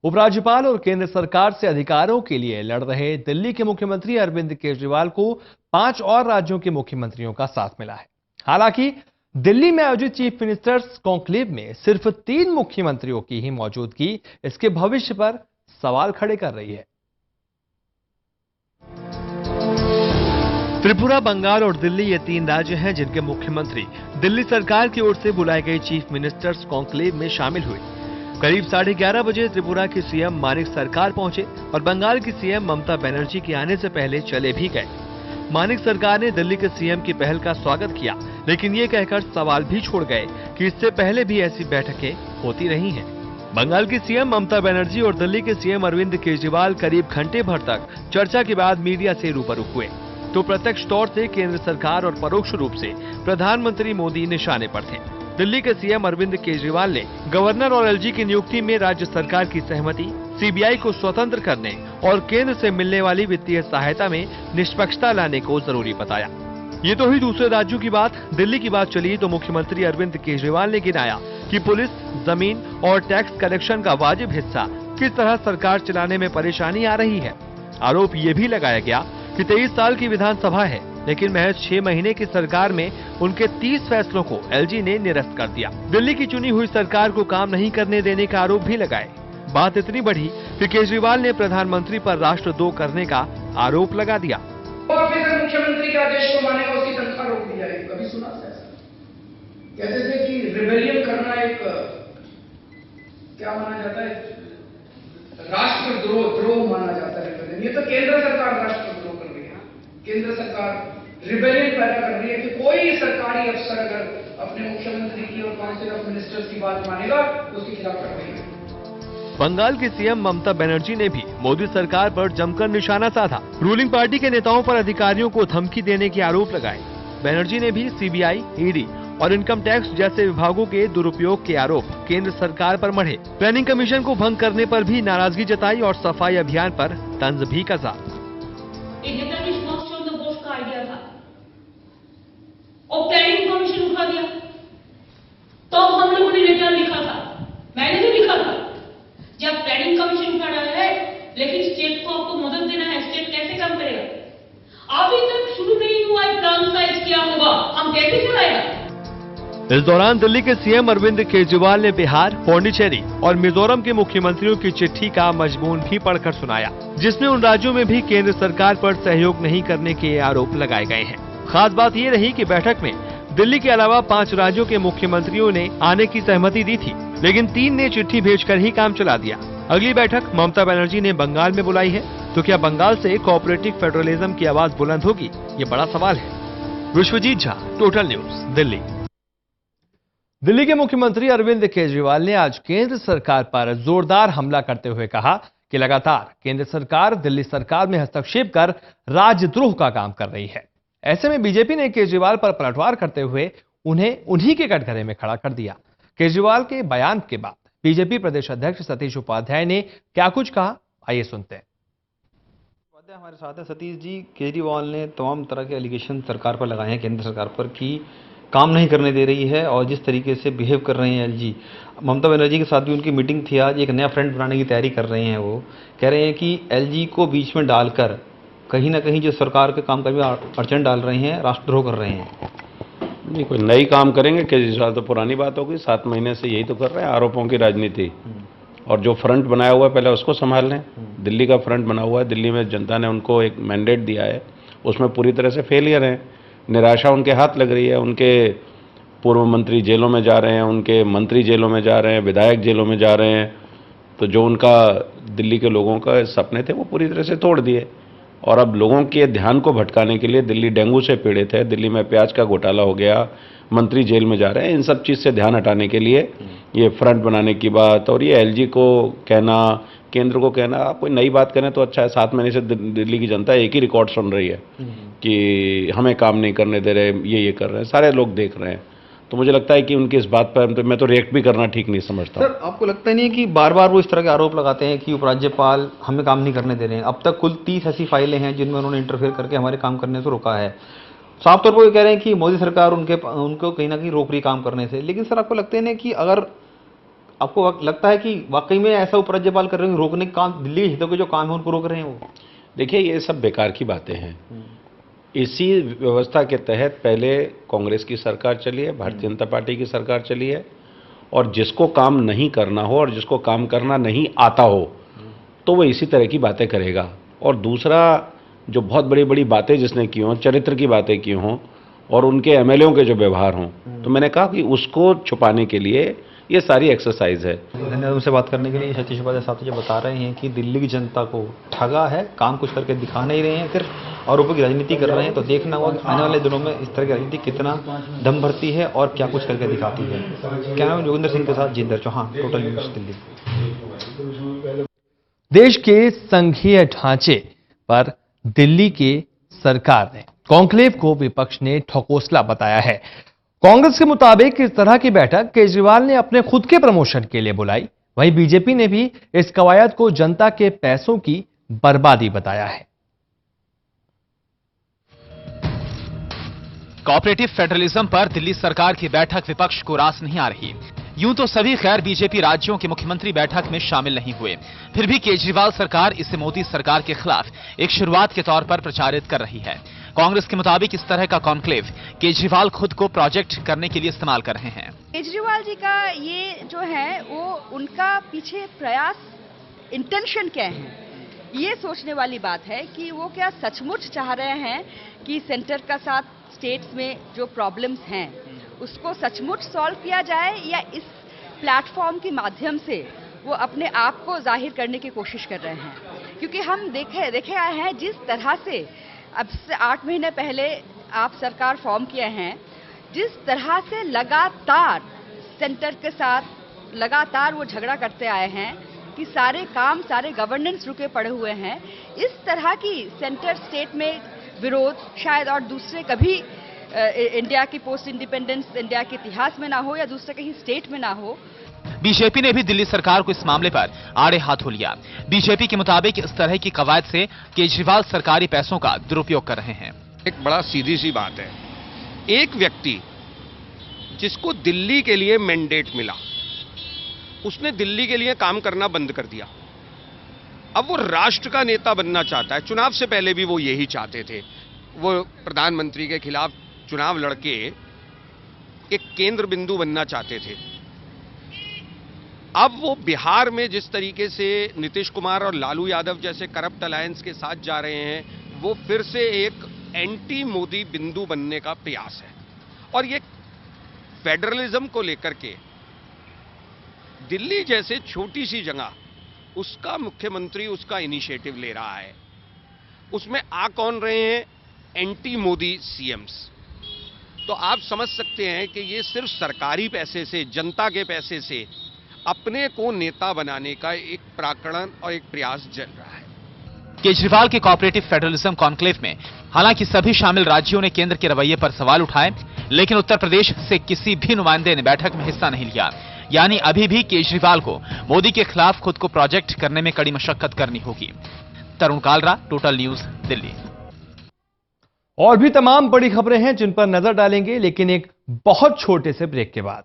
उपराज्यपाल और केंद्र सरकार से अधिकारों के लिए लड़ रहे दिल्ली के मुख्यमंत्री अरविंद केजरीवाल को 5 और राज्यों के मुख्यमंत्रियों का साथ मिला है। हालांकि दिल्ली में आयोजित चीफ मिनिस्टर्स कॉन्क्लेव में सिर्फ 3 मुख्यमंत्रियों की ही मौजूदगी इसके भविष्य पर सवाल खड़े कर रही है। त्रिपुरा, बंगाल और दिल्ली ये 3 राज्य हैं जिनके मुख्यमंत्री दिल्ली सरकार की ओर से बुलाए गए चीफ मिनिस्टर्स कॉन्क्लेव में शामिल हुए। करीब 11:30 बजे त्रिपुरा की सीएम मानिक सरकार पहुंचे और बंगाल की सीएम ममता बनर्जी के आने से पहले चले भी गए। मानिक सरकार ने दिल्ली के सीएम की पहल का स्वागत किया, लेकिन ये कहकर सवाल भी छोड़ गए कि इससे पहले भी ऐसी बैठकें होती रही हैं। बंगाल की सीएम ममता बनर्जी और दिल्ली के सीएम अरविंद केजरीवाल करीब घंटे भर तक चर्चा के बाद मीडिया से रूबरू हुए तो प्रत्यक्ष तौर से केंद्र सरकार और परोक्ष रूप से प्रधानमंत्री मोदी निशाने पर थे। दिल्ली के सीएम अरविंद केजरीवाल ने गवर्नर और एलजी की नियुक्ति में राज्य सरकार की सहमति, सीबीआई को स्वतंत्र करने और केंद्र से मिलने वाली वित्तीय सहायता में निष्पक्षता लाने को जरूरी बताया। ये तो हुई दूसरे राज्यों की बात। दिल्ली की बात चली तो मुख्यमंत्री अरविंद केजरीवाल ने गिनाया कि पुलिस, जमीन और टैक्स कलेक्शन का वाजिब हिस्सा किस तरह सरकार चलाने में परेशानी आ रही है। आरोप ये भी लगाया गया कि 23 साल की विधानसभा है, लेकिन महज 6 महीने की सरकार में उनके 30 फैसलों को एलजी ने निरस्त कर दिया। दिल्ली की चुनी हुई सरकार को काम नहीं करने देने का आरोप भी लगाए। बात इतनी बढ़ी कि केजरीवाल ने प्रधानमंत्री पर राष्ट्रद्रोह करने का आरोप लगा दिया। मुख्यमंत्री के आदेश को मानेगा, उसकी तनख्वाह रोक दी जाएगी। कभी सुना था? कहते थे कि रिबेलियन करना एक क्या माना जाता है, राष्ट्रद्रोह माना जाता है। ये तो केंद्र सरकार राष्ट्रद्रोह कर रही है। केंद्र सरकार रिबेलियन पैदा कर रही है कि कोई सरकारी अफसर अगर अपने मुख्यमंत्री की और काउंसिल ऑफ मिनिस्टर्स की बात मानेगा तो उसके खिलाफ कार्रवाई है। बंगाल की सीएम ममता बनर्जी ने भी मोदी सरकार पर जमकर निशाना साधा। रूलिंग पार्टी के नेताओं पर अधिकारियों को धमकी देने के आरोप लगाए। बनर्जी ने भी सीबीआई, ईडी और इनकम टैक्स जैसे विभागों के दुरुपयोग के आरोप केंद्र सरकार पर मढ़े। प्लानिंग कमीशन को भंग करने पर भी नाराजगी जताई और सफाई अभियान पर तंज भी कसा। का आइडिया था और प्लानिंग कमीशन उठा दिया। तो हम लोगों ने लेटर लिखा था, मैंने भी लिखा था, जब प्लानिंग कमीशन उठा रहा है लेकिन स्टेट को आपको मदद देना है, स्टेट कैसे काम करेगा? अभी तक शुरू नहीं हुआ है, प्लान साइज क्या होगा, हम कैसे चलाएगा? इस दौरान दिल्ली के सीएम अरविंद केजरीवाल ने बिहार, पौंडीचेरी और मिजोरम के मुख्यमंत्रियों की चिट्ठी का मजमून भी पढ़कर सुनाया, जिसमें उन राज्यों में भी केंद्र सरकार पर सहयोग नहीं करने के आरोप लगाए गए हैं। खास बात ये रही कि बैठक में दिल्ली के अलावा 5 राज्यों के मुख्यमंत्रियों ने आने की सहमति दी थी, लेकिन 3 ने चिट्ठी भेजकर ही काम चला दिया। अगली बैठक ममता बनर्जी ने बंगाल में बुलाई है, तो क्या बंगाल से कोऑपरेटिव फेडरलिज्म की आवाज बुलंद होगी? ये बड़ा सवाल है। Vishwajeet Jha, Total News, Delhi. दिल्ली के मुख्यमंत्री अरविंद केजरीवाल ने आज केंद्र सरकार पर जोरदार हमला करते हुए कहा कि लगातार केंद्र सरकार दिल्ली सरकार में हस्तक्षेप कर राजद्रोह का काम कर रही है। ऐसे में बीजेपी ने केजरीवाल पर पलटवार करते हुए उन्हें उन्हीं के कटघरे में खड़ा कर दिया। केजरीवाल के बयान के बाद बीजेपी प्रदेश अध्यक्ष सतीश उपाध्याय ने क्या कुछ कहा, आइए सुनते हैं। हमारे साथ हैं सतीश जी। केजरीवाल ने तमाम तरह के एलिगेशन सरकार पर लगाए हैं, केंद्र सरकार पर, कि काम नहीं करने दे रही है और जिस तरीके से बिहेव कर रहे हैं एलजी। ममता बनर्जी के साथ भी उनकी मीटिंग थी आज, एक नया फ्रंट बनाने की तैयारी कर रहे हैं। वो कह रहे हैं कि एलजी को बीच में डालकर कहीं ना कहीं जो सरकार के काम में अड़चन डाल रहे हैं, राष्ट्रद्रोह कर रहे हैं। नहीं, कोई नई काम करेंगे केजरीवाल तो पुरानी बात होगी। 7 महीने से यही तो कर रहे हैं, आरोपों की राजनीति। और जो फ्रंट बनाया हुआ है पहले उसको संभाल लें। दिल्ली का फ्रंट बना हुआ है, दिल्ली में जनता ने उनको एक मैंडेट दिया है, उसमें पूरी तरह से फेलियर है। निराशा उनके हाथ लग रही है। उनके पूर्व मंत्री जेलों में जा रहे हैं, उनके मंत्री जेलों में जा रहे हैं, विधायक जेलों में जा रहे हैं। तो जो उनका दिल्ली के लोगों का सपने थे वो पूरी तरह से तोड़ दिए। और अब लोगों के ध्यान को भटकाने के लिए दिल्ली डेंगू से पीड़ित है, दिल्ली में प्याज का घोटाला हो गया, मंत्री जेल में जा रहे हैं, इन सब चीज़ से ध्यान हटाने के लिए ये फ्रंट बनाने की बात। और ये एलजी को कहना, केंद्र को कहना, आप कोई नई बात करें तो अच्छा है। 7 महीने से दिल्ली की जनता एक ही रिकॉर्ड सुन रही है कि हमें काम नहीं करने दे रहे, ये कर रहे हैं, सारे लोग देख रहे हैं। तो मुझे लगता है कि उनकी इस बात पर तो मैं तो रिएक्ट भी करना ठीक नहीं समझता। सर, आपको लगता नहीं कि बार बार वो इस तरह के आरोप लगाते हैं कि उपराज्यपाल हमें काम नहीं करने दे रहे हैं? अब तक कुल 30 ऐसी फाइलें हैं जिनमें उन्होंने इंटरफेयर करके हमारे काम करने से रोका है। साफ तौर पर वो कह रहे हैं कि मोदी सरकार उनको कहीं ना कहीं रोक रही काम करने से। लेकिन सर, आपको लगता है ना कि अगर आपको लगता है कि वाकई में ऐसा उपराज्यपाल कर रहे हैं, रोकने के काम, दिल्ली के हितों के जो काम है उनको रोक रहे हैं वो? देखिए, ये सब बेकार की बातें हैं। इसी व्यवस्था के तहत पहले कांग्रेस की सरकार चली है, भारतीय जनता पार्टी की सरकार चली है, और जिसको काम नहीं करना हो और जिसको काम करना नहीं आता हो तो वो इसी तरह की बातें करेगा। और दूसरा, जो बहुत बड़ी बड़ी बातें जिसने की हों, चरित्र की बातें की हों और उनके एमएलएओं के जो व्यवहार हों, तो मैंने कहा कि उसको छुपाने के लिए ये सारी एक्सरसाइज है। धन्यवाद उनसे बात करने के लिए। सतीश उपाध्याय साहब जो बता रहे हैं कि दिल्ली की जनता को ठगा है, काम कुछ करके दिखा नहीं रहे हैं, सिर्फ आरोपों की राजनीति कर रहे हैं। तो देखना होगा कि आने वाले दिनों में इस तरह की राजनीति कितना दम भरती है और क्या कुछ करके दिखाती है। क्या नाम है? जोगिंदर सिंह के साथ जिंदर चौहान, टोटल न्यूज़ दिल्ली। देश के संघीय ढांचे पर दिल्ली की सरकार ने कॉन्क्लेव को विपक्ष ने ठकोसला बताया है। कांग्रेस के मुताबिक इस तरह की बैठक केजरीवाल ने अपने खुद के प्रमोशन के लिए बुलाई। वहीं बीजेपी ने भी इस कवायद को जनता के पैसों की बर्बादी बताया है। कोऑपरेटिव फेडरलिज्म पर दिल्ली सरकार की बैठक विपक्ष को रास नहीं आ रही। यूं तो सभी खैर बीजेपी राज्यों के मुख्यमंत्री बैठक में शामिल नहीं हुए, फिर भी केजरीवाल सरकार इसे मोदी सरकार के खिलाफ एक शुरुआत के तौर पर प्रचारित कर रही है। कांग्रेस के मुताबिक इस तरह का कॉन्क्लेव केजरीवाल खुद को प्रोजेक्ट करने के लिए इस्तेमाल कर रहे हैं। केजरीवाल जी का ये जो है वो उनका पीछे प्रयास, इंटेंशन क्या है, ये सोचने वाली बात है कि वो क्या सचमुच चाह रहे हैं कि सेंटर का साथ स्टेट्स में जो प्रॉब्लम्स हैं उसको सचमुच सॉल्व किया जाए, या इस प्लेटफॉर्म के माध्यम से वो अपने आप को जाहिर करने की कोशिश कर रहे हैं। क्योंकि हम देखे आए हैं जिस तरह से अब से 8 महीने पहले आप सरकार फॉर्म किए हैं, जिस तरह से लगातार सेंटर के साथ लगातार वो झगड़ा करते आए हैं कि सारे काम, सारे गवर्नेंस रुके पड़े हुए हैं। इस तरह की सेंटर स्टेट में विरोध शायद और दूसरे कभी इंडिया की पोस्ट इंडिपेंडेंस इंडिया के इतिहास में ना हो या दूसरे कहीं स्टेट में ना हो। बीजेपी ने भी दिल्ली सरकार को इस मामले पर आड़े हाथों लिया। बीजेपी के मुताबिक इस तरह की कवायद से केजरीवाल सरकारी पैसों का दुरुपयोग कर रहे हैं। एक बड़ा सीधी सी बात है, एक व्यक्ति जिसको दिल्ली के लिए मैंडेट मिला, उसने दिल्ली के लिए काम करना बंद कर दिया। अब वो राष्ट्र का नेता बनना चाहता है। चुनाव से पहले भी वो यही चाहते थे। वो प्रधानमंत्री के खिलाफ चुनाव लड़के एक केंद्र बिंदु बनना चाहते थे। अब वो बिहार में जिस तरीके से नीतीश कुमार और लालू यादव जैसे करप्ट अलायंस के साथ जा रहे हैं, वो फिर से एक एंटी मोदी बिंदु बनने का प्रयास है। और ये फेडरलिज्म को लेकर के दिल्ली जैसे छोटी सी जगह उसका मुख्यमंत्री उसका इनिशिएटिव ले रहा है। उसमें आ कौन रहे हैं? Anti Modi CM's. तो आप समझ सकते हैं कि ये सिर्फ सरकारी पैसे से, जनता के पैसे से अपने को नेता बनाने का एक प्राकरण और एक प्रयास चल रहा है। केजरीवाल के कोऑपरेटिव फेडरलिज्म कॉन्क्लेव में हालांकि सभी शामिल राज्यों ने केंद्र के रवैये पर सवाल उठाए, लेकिन उत्तर प्रदेश से किसी भी नुमाइंदे ने बैठक में हिस्सा नहीं लिया। यानी अभी भी केजरीवाल को मोदी के खिलाफ खुद को प्रोजेक्ट करने में कड़ी मशक्कत करनी होगी। तरुण कालरा, टोटल न्यूज़, दिल्ली। और भी तमाम बड़ी खबरें हैं जिन पर नजर डालेंगे, लेकिन एक बहुत छोटे से ब्रेक के बाद।